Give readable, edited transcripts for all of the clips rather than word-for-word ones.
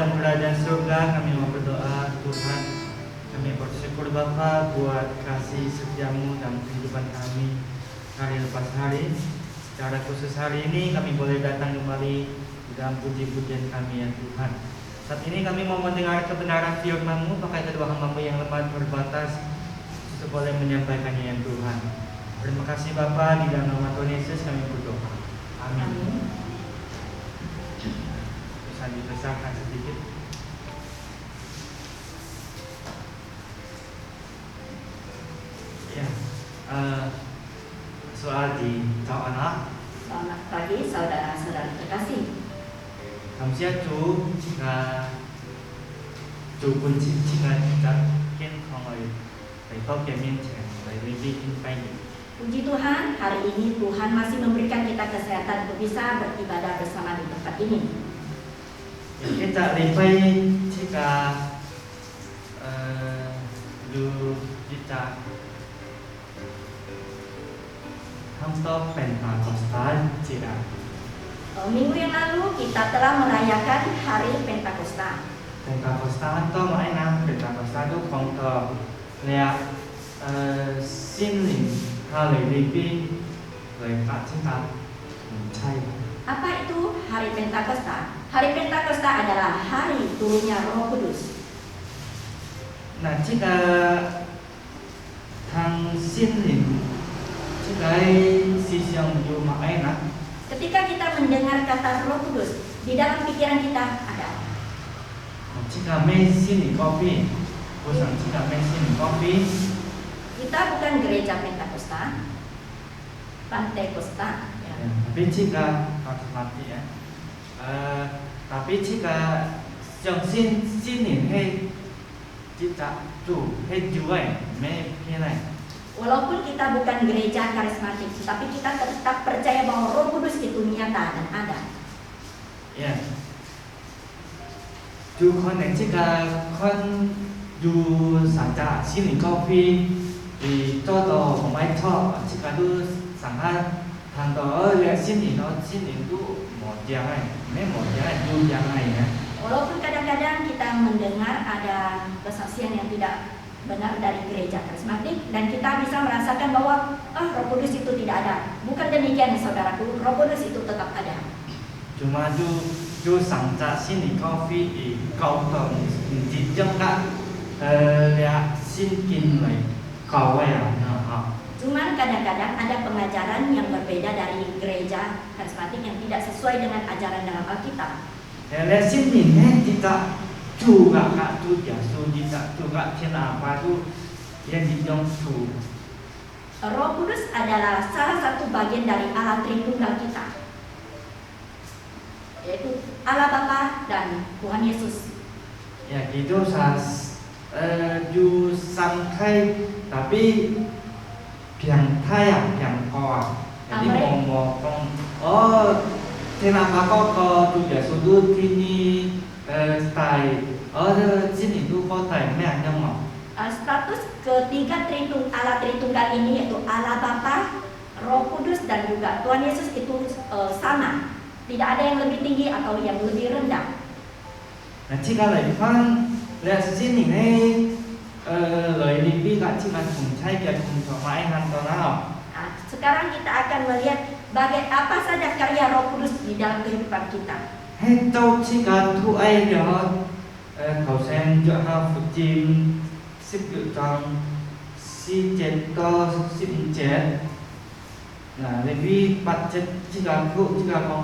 dalam kerajaan surga. Kami mau berdoa, Tuhan, kami bersyukur Bapa buat kasih setiamu dalam kehidupan kami hari lepas hari. Secara khusus hari ini kami boleh datang kembali di dalam puji-pujian kami ya Tuhan. Saat ini kami mau mendengar kebenaran firman-Mu, pakai kedua hamba-Mu yang lemah terbatas untuk boleh menyampaikannya ya Tuhan. Terima kasih Bapa, di dalam nama Tuhan Yesus kami berdoa. Amin. Bisa dibesarkan sedikit. Ya, soal di anak. Selamat pagi saudara-saudara terkasih. 감사합니다. 제가 좁은 지치가健康을 회복하면 lebih baik. Puji Tuhan, hari ini Tuhan masih memberikan kita kesehatan untuk bisa beribadah bersama di tempat ini. Kita lebih jika kita hampir Pentakosta jika Minggu yang lalu kita telah merayakan hari Pentakosta. Pentakosta itu makna Pentakosta itu kontor lihat心灵 hari lebih lekat cinta percaya. Apa itu hari Pentakosta? Hari Pentakosta adalah hari turunnya Roh Kudus. Nah, jika tang 心灵 jika sisi yang makna Ketika kita mendengar kata Roh Kudus, di dalam pikiran kita ada. Jika mesin kopi, bukan jika mesin kopi. Kita bukan gereja Pentakosta, Pantekosta. Ya. Tapi jika harus mati ya. Tapi jika yang sin hei tidak tu hei juai me pilih. Walaupun kita bukan gereja karismatik, tapi kita tetap percaya bahwa Roh Kudus itu nyata dan ada. Ya. Du kon jika kon du saja sin kopi di todo pemain top jika du sangat tanda lihat sini itu mau jangan, mau jangan du jangan ya. Walaupun kadang-kadang kita mendengar ada kesaksian yang tidak benar dari gereja karismatik dan kita bisa merasakan bahwa Roh Kudus itu tidak ada. Bukan demikian saudaraku, Roh Kudus itu tetap ada. Cuma du sangat sini kopi di kau tahu di jangka lihat sinkin lagi kau ya. Cuman kadang-kadang ada pengajaran yang berbeda dari gereja karismatik yang tidak sesuai dengan ajaran dalam Alkitab. Lihat sini kita juga kak tu jasu kita juga cina apa tu yang dijong tu. Roh Kudus adalah salah satu bagian dari Allah Tritunggal kita, yaitu Allah Bapa dan Tuhan Yesus. Ya gitu ju sangkai tapi yang kau. Jadi mau kenapa kau tu jasu tu ini style sini tu kota yang mau. Status ketiga Allah Tritunggal ini yaitu Allah Bapa, Roh Kudus dan juga Tuhan Yesus itu sama. Tidak ada yang lebih tinggi atau yang lebih rendah. Nah, jika lagi kan lihat sini lebih kat cuma kuncai dia kuncai hantar. Sekarang kita akan melihat apa saja karya Roh Kudus di dalam kehidupan kita. Hei tahu jika tu ai dia kau xem cho ha Phật chim xếp dự trong si chết to si chết nah lebih budget jika kau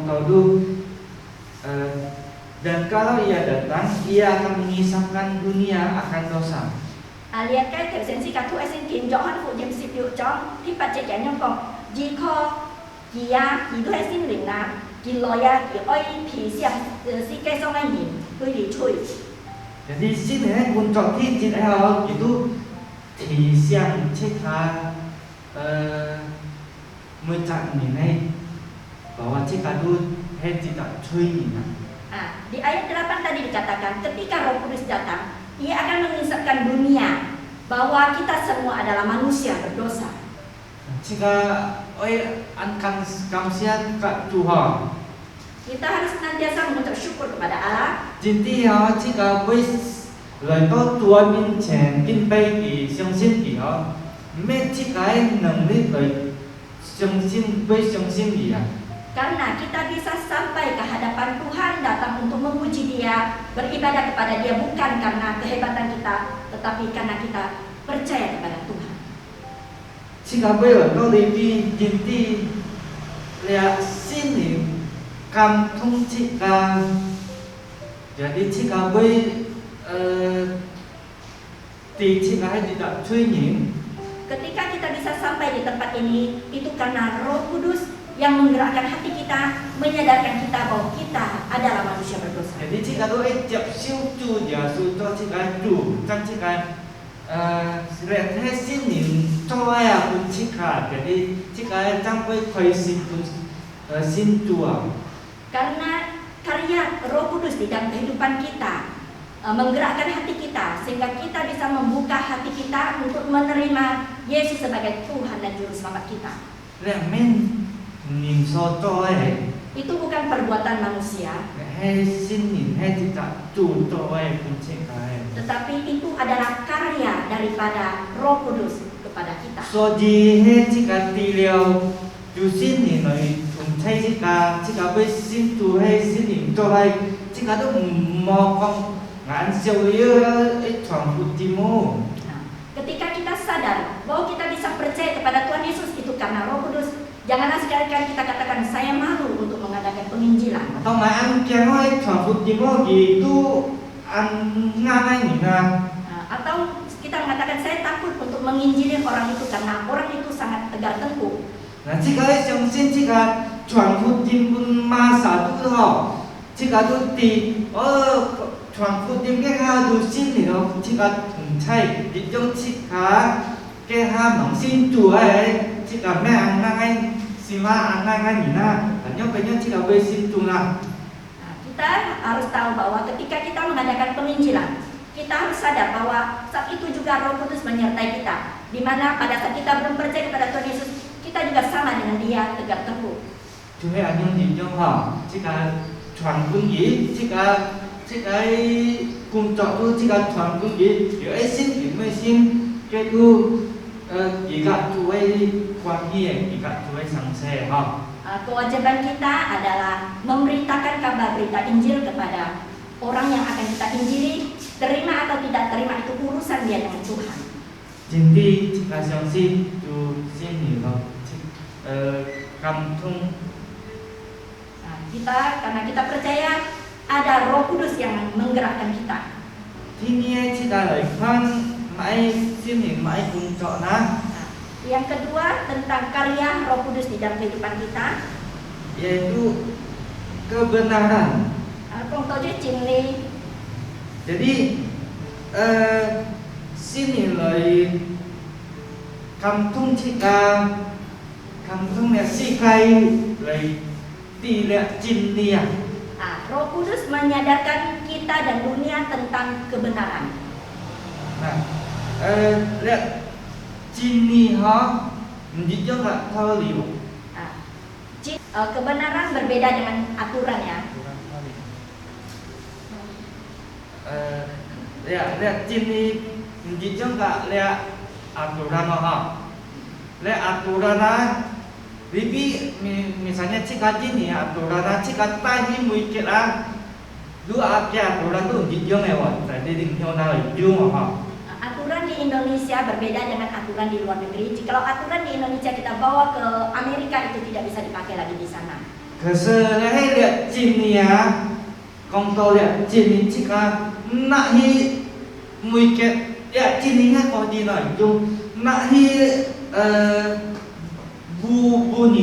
tahu dan kalau ia datang ia akan mengisahkan dunia akan dosa. Lihat cái tiểu sử cả thu xin kiến rõ hơn phụ nhiệm xịp dự cho thì bắt chết trẻ nhân còn gì kho gì thu xin lĩnh là gì lòi gì oi thì xem si cái xong anh nhìn tôi đi chui. Jadi sini untuk kita itu siang cita mencat ini bahwa jika itu tidak cuy. Di ayat 8 tadi dikatakan ketika Roh Kudus datang, Ia akan mengisahkan dunia bahwa kita semua adalah manusia berdosa. Jika akan kamsian Kak Tuhan Kita harus senantiasa mengucap syukur kepada Allah. 真正哦，这个要来到主面前敬拜伊、相信伊哦，毋免这个能力来相信，要相信伊啊。 Karena kita bisa sampai ke hadapan Tuhan, datang untuk memuji Dia, beribadah kepada Dia bukan karena kehebatan kita, tetapi karena kita percaya kepada Tuhan. 这个要来到你边，真正了心灵感通这个，jadi 这个要di这个tidak training。 Ketika kita bisa sampai di tempat ini, itu karena Roh Kudus yang menggerakkan hati kita, menyadarkan kita bahwa kita adalah manusia berdosa. Jadi 这个都要接受主耶稣做这个主，将这个让心灵做啊分这个，jadi 这个将会开心心主啊。 Karena karya Roh Kudus di dalam kehidupan kita menggerakkan hati kita sehingga kita bisa membuka hati kita untuk menerima Yesus sebagai Tuhan dan Juru Selamat kita. 然免人所做的， Itu bukan perbuatan manusia, 迄心灵迄一个主做的分这个。 tetapi itu adalah karya daripada Roh Kudus kepada kita. 所以迄这个治疗就心灵来用这个要心主迄心灵做的，这个都唔讲眼少了一传福音哦。 Nah, ketika kita sadar bahwa kita bisa percaya kepada Tuhan Yesus itu karena Roh Kudus, janganlah sekali-kali kita katakan saya malu untuk mengadakan penginjilan. Atau mak ang kaya传福音哦，itu ang nganai nina. Atau kita mengatakan saya takut untuk menginjili orang itu karena orang itu sangat tegar tengkuk. Nah, 这个相信这个传福音本马萨都吼，这个都伫传福音嘅下都心里头，这个唔猜，一种这个嘅下盲信主诶，这个咩ang nganai sima ang nganai nina, banyak这个为信主啦。 Kita harus tahu bahwa ketika kita mengadakan penginjilan, kita harus sadar bahwa saat itu juga Roh Kudus menyertai kita. Di mana pada saat kita belum percaya kepada Tuhan Yesus, kita juga sama dengan Dia tegak tengkuk. 就係安樣一種吼，這個傳福音，這個工作都這個傳福音，有一心有咩心，這個而家做嘅關係，而家做嘅상세吼。 Kewajiban kita adalah memberitakan kabar berita Injil kepada orang yang akan kita injili, terima atau tidak terima itu urusan dia dengan Tuhan. 真的這個相信就心裡頭，感通。 Karena kita percaya ada Roh Kudus yang menggerakkan kita. ที่นี่這個來看，買心裡買工作啦。 Yang kedua tentang karya Roh Kudus di dalam kehidupan kita, yaitu kebenaran. Jadi sini lai kampung cika, kampungnya sikai lai tidak cinta. Roh Kudus menyadarkan kita dan dunia tentang kebenaran. Nah, lihat Cini ha, menjadi nggak tahu liu. Kebenaran berbeda dengan aturan ya. Lihat Cini menjadi nggak lihat aturan ha. Lihat aturan Bibi misalnya jika Cini aturan jika tadi mungkin dua aturan tu menjadi lewat. Tadi dengan orang itu ha. Aturan di Indonesia berbeda dengan aturan di luar negeri. Jikalau aturan di Indonesia kita bawa ke Amerika itu tidak bisa dipakai lagi di sana. Keselai lihat Cini ya, kongtol lihat Cini jika nak hi mungkin ya Cini nya kau di lanjut nak hi bu ni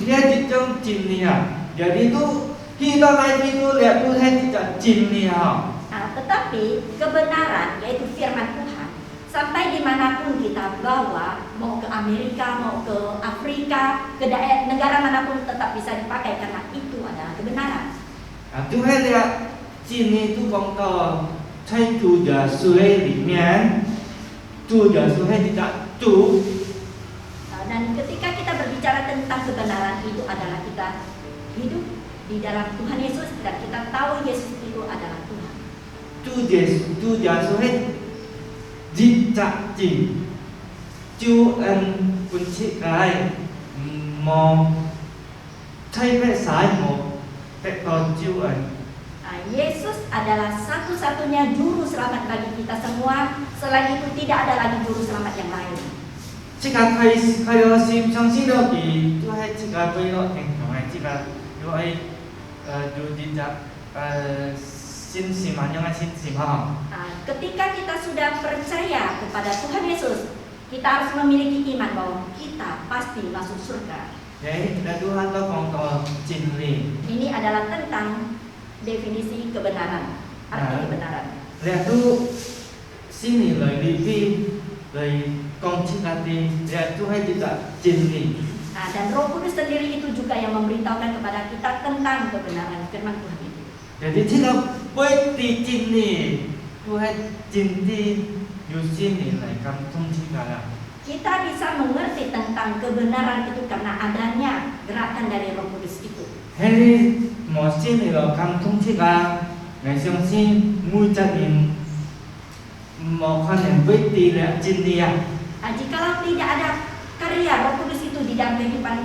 dia jujur Cini ya. Jadi tu kita lagi tu lihat tu tidak Cini ya. Tetapi kebenaran yaitu firman Tuhan sampai dimanapun kita bawa, mau ke Amerika, mau ke Afrika, ke daerah negara manapun tetap bisa dipakai karena itu adalah kebenaran. Tuhan lihat sini tu kongtol cai tu jasui lian, tu jasui tidak tu. Dan ketika kita berbicara tentang kebenaran itu adalah kita hidup di dalam Tuhan Yesus dan kita tahu Yesus itu adalah Tuhan. Chúa Giêsu hết dịch trạng chỉ Chúa ân quân trị cái mò thay vẻ sai một vẻ còn Chúa ân. Yesus adalah satu-satunya juru selamat bagi kita semua. Selain itu tidak ada lagi juru selamat yang lain. Jika kaya sim trong sinh đâu thì Chúa hay jika bây giờ thành công này jika Chúa ấy du dịch trạng sin sim 안녕하 sin sim ha. Ketika kita sudah percaya kepada Tuhan Yesus, kita harus memiliki iman bahwa kita pasti masuk surga. Đấy là Tuhan có con tò chân lý. Ini adalah tentang definisi kebenaran, arti kebenaran. Lẽ tu xin nghỉ lời review lời con chính là đi lẽ tu hay juga chân lý. Dan Roh Kudus sendiri itu juga yang memberitahukan kepada kita tentang kebenaran firman Tuhan itu. Jadi jika berarti chân lý tu hay chân lý yu xin nghỉ lời cảm thông jika lah. Kita bisa mengerti tentang kebenaran itu karena adanya gerakan dari Roh Kudus itu. Heri mau xin nghỉ lời cảm thông jika ngày xong xin mui chân lý mau khăn yang berarti lẽ chân lý ya. Jikalau tidak ada karya Roh Kudus itu di dalam kehidupan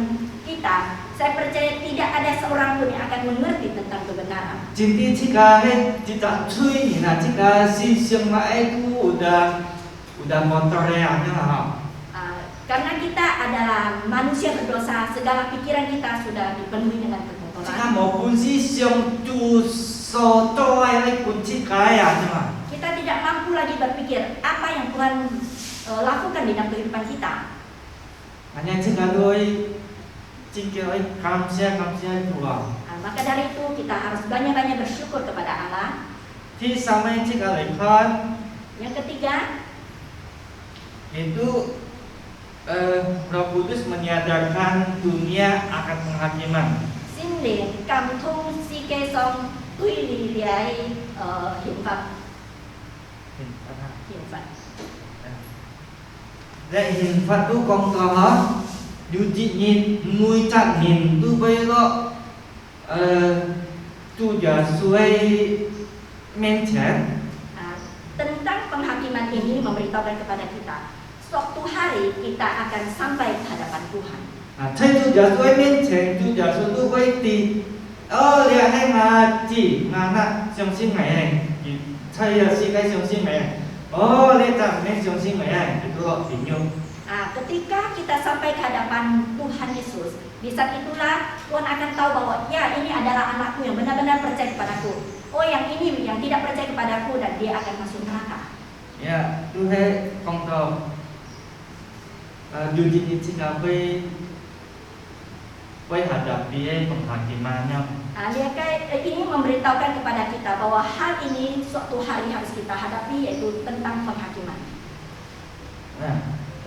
kita, saya percaya tidak ada seorang pun yang akan mengerti tentang kebenaran. Chân lý jika hết tidak chui ni lah jika si siang mai tu udah motor ya lah. Karena kita adalah manusia berdosa, segala pikiran kita sudah dipenuhi dengan kekotoran. Jika maupun si siang tu so toai lagi kunci kaya lah. Kita tidak mampu lagi berpikir apa yang Tuhan lakukan di dalam kehidupan kita. Hanya jika doi jika kamsia dua. Maka dari itu kita harus banyak-banyak bersyukur kepada Allah. Di sama jika lekon. Yang ketiga, itu Roh Kudus menyadarkan dunia akan penghakiman. Xin liền cảm thông si kê song tuy lì liai hiện vật. Hiện vật. Lệ hình phạt tu con có du dị nhìn mùi chặt nhìn tu bây lo tu giờ suai men chén. Tentang penghakiman ini memberitahukan kepada kita, suatu hari kita akan sampai ke hadapan Tuhan. Thấy tu giờ suai men chén tu giờ suai tu bây tì lệ hay mà chỉ mà na xong xin ngày này thấy là si cái xong xin ngày này. Lệ chẳng men xong xin ngày này itu lo bingung. Ketika kita sampai ke hadapan Tuhan Yesus, di saat itulah Tuhan akan tahu bahwa ya ini adalah anakku yang benar-benar percaya kepadaku. Oh yang ini yang tidak percaya kepadaku dan dia akan masuk neraka. Ya, Tuhan con tahu. Dunia ini jika hadapi penghakimannya. Ini memberitahukan kepada kita bahwa hal ini suatu hari harus kita hadapi, yaitu tentang penghakiman. Nah,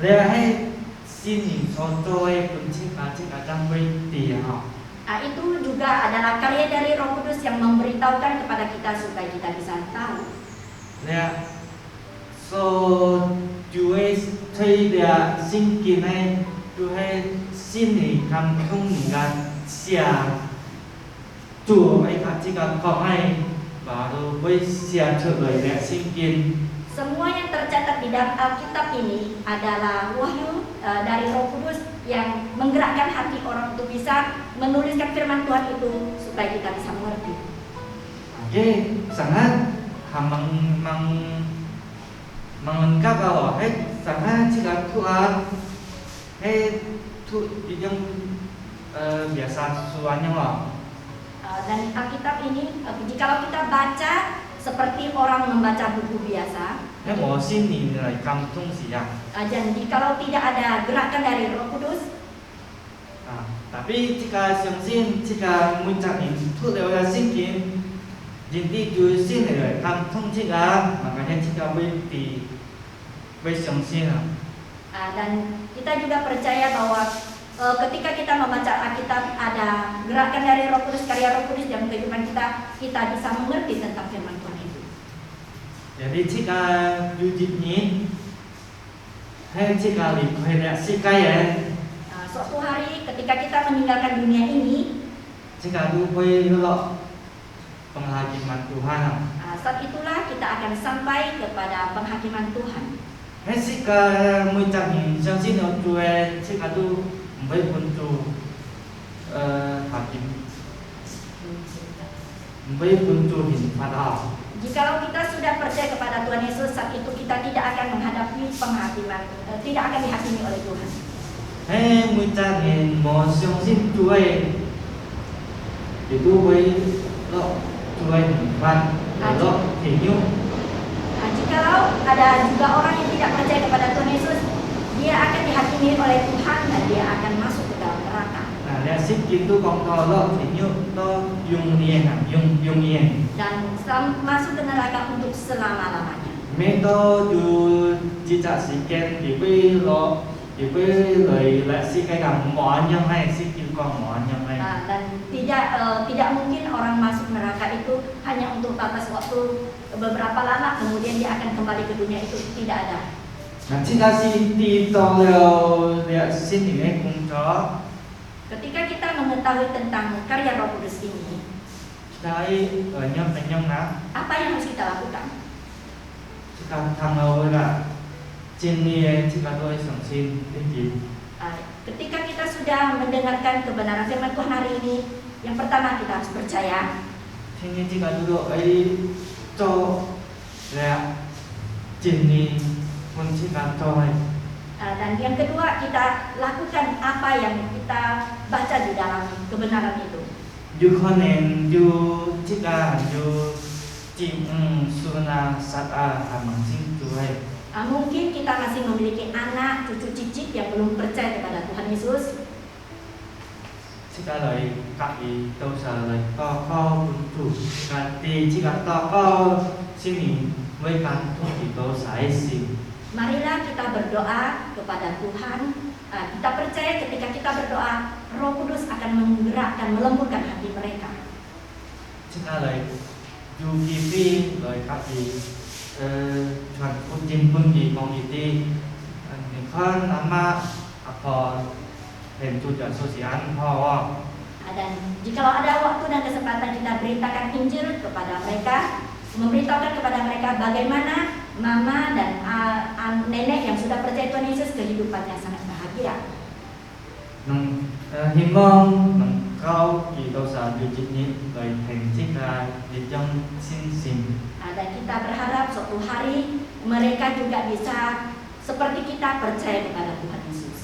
lehai sini contoh kunci kadang berarti Itu juga adalah karya dari Roh Kudus yang memberitahukan kepada kita supaya kita bisa tahu. Ya, so Chúa thấy là xin kỳ này Chúa xin thì cầm không ngàn xia Chúa ấy cả chỉ cần có hay và rồi với xia trở lời là xin kiên. Semua yang tercatat di dalam Alkitab ini adalah wahyu dari Roh Kudus yang menggerakkan hati orang untuk bisa menuliskan firman Tuhan itu supaya kita bisa mengerti. Oke, sangat menganggap bahwa sangat jika Tuhan yang biasa sesuanya lah. Dan Alkitab ini jikalau kita baca seperti orang membaca buku biasa. Mau sini nilai kampung siang. Dan jikalau tidak ada gerakan dari Roh Kudus. Tapi jika semsin jika muncak itu lewat singkin, jadi tu sin nilai kampung jika makanya jika bersemsin. Dan kita juga percaya bahwa ketika kita membaca Alkitab ada gerakan dari Roh Kudus, karya Roh Kudus dalam kehidupan kita bisa mengerti tentang firman Tuhan itu. Jadi jika duduknya, jika lihat si kaya, suatu hari ketika kita meninggalkan dunia ini, Jika lupai lo penghakiman Tuhan, Saat itulah kita akan sampai kepada penghakiman Tuhan. jika mengucapkan janji Tuhan, jika tu baik untuk hakim, baik untuk hinfadal. Jikalau kita sudah percaya kepada Tuhan Yesus, saat itu kita tidak akan menghadapi penghakiman, tidak akan dihakimi oleh Tuhan. Mengucapkan mau相信 Tuhan, itu baik lo Tuhan hinfad, lo hinyuk. Jikalau ada juga orang yang tidak percaya kepada Tuhan Yesus, dia akan dihakimi oleh Tuhan dan dia akan masuk ke dalam neraka. Nah, lihat sih itu kalau lo hinyuk to yung yen. Dan masuk ke neraka untuk selama-lamanya. Meto du jejak siken di lo lời lại si cái đằng mỏ nhân hay si kim con mỏ nhân hay. Dan tidak mungkin orang masuk neraka itu hanya untuk batas waktu beberapa lama kemudian dia akan kembali ke dunia, itu tidak ada. Nah, kita si di tolong lihat sini nih kunci. Ketika kita mengetahui tentang karya Roh Kudus ini, Dari nyam na, apa yang harus kita lakukan? jika tanggal lah, jenis jika doa sangsin tinggi. Ketika kita sudah mendengarkan kebenaran firman Tuhan hari ini, yang pertama kita harus percaya. Jenis jika dulu co lihat jenis pun jika doa. Dan yang kedua kita lakukan apa yang kita baca di dalam kebenaran itu. Dù khó nên dù jika dù chim suna sata hamang sing tuai. Mungkin kita masih memiliki anak, cucu cicit yang belum percaya kepada Tuhan Yesus. Jika lời kaki tau sa lời to buntu kati jika to sini với kan tu thì tau sai sim. Marilah kita berdoa kepada Tuhan. Kita percaya ketika kita berdoa, Roh Kudus akan menggerakkan, melembutkan hati mereka. Jika lời dù kipi lời kaki chuẩn pun jin pun di mong iti kan nama apa tentu dan sosial bahwa. Dan jikalau ada waktu dan kesempatan kita beritakan Injil kepada mereka, memberitahukan kepada mereka bagaimana mama dan nenek yang sudah percaya Tuhan Yesus kehidupannya sangat bahagia. Himong kau kita saat ini baik jika di jam sin. Dan kita berharap suatu hari mereka juga bisa seperti kita percaya kepada Tuhan Yesus.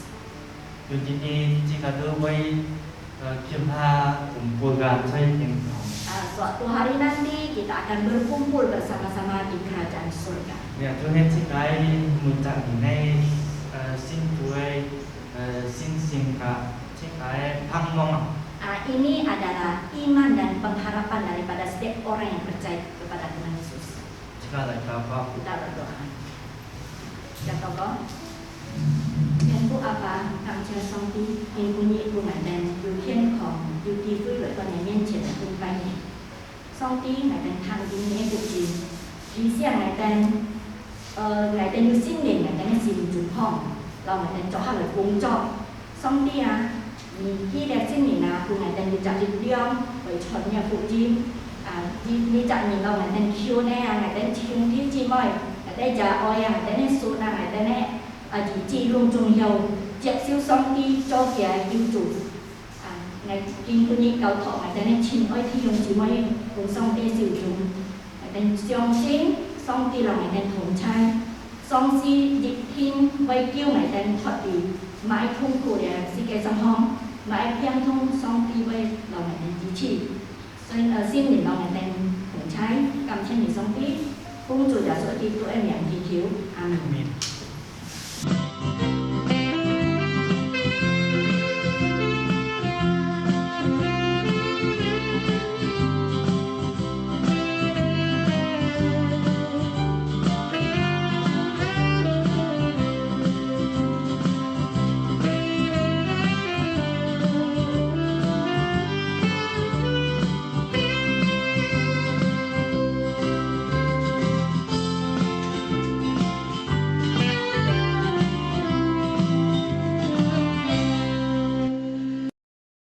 Jadi jika doai kita kumpulkan saya yang Suatu hari nanti kita akan berkumpul bersama-sama di kerajaan surga. Ya, Tuhan jika minta ini sin tuai sin singka jika pangmong. Ini adalah iman dan pengharapan daripada setiap orang yang percaya kepada Tuhan Yesus. Jika lagi apa? Kita berdoa. Ya Tuhan, yang ku apa kang chia song ti in bunyi ku ngài đàn yu thiên khổng yu ti vui lợi con ngài miên triển là tung bay này song ti ngài đàn thang đi nghe được gì ý xiang ngài đàn yu xin liền ngài đàn xin chủng hòm lòng ngài đàn cho hai lời cung cho song ti khi đẹp xin nhìn là ku ngài đàn yu chặt đi điong với chọn nhà phụ chim đi chặt nhìn lòng ngài đàn khiêu nè ngài đàn chim đi chim ơi ngài đàn giả oi ngài đàn sụt ngài đàn chỉ chi luôn trùng dầu chẹt siêu song đi cho kẻ yêu chủ ngày kinh cô nhị cầu thọ ngày tên chín ơi thi dùng chỉ mấy cùng song đi sử dụng ngày tên song chín song đi là ngày tên thủng trai song si dịch thiên vây kêu ngày tên thuật đi mãi thung cổ để si cái song hong mãi phiang thung song đi vây là ngày tên chỉ chỉ nên xin để là ngày tên thủng trai cầm trên để song đi cung chủ đã sửa thì tụi em nhận thì thiếu. Amen.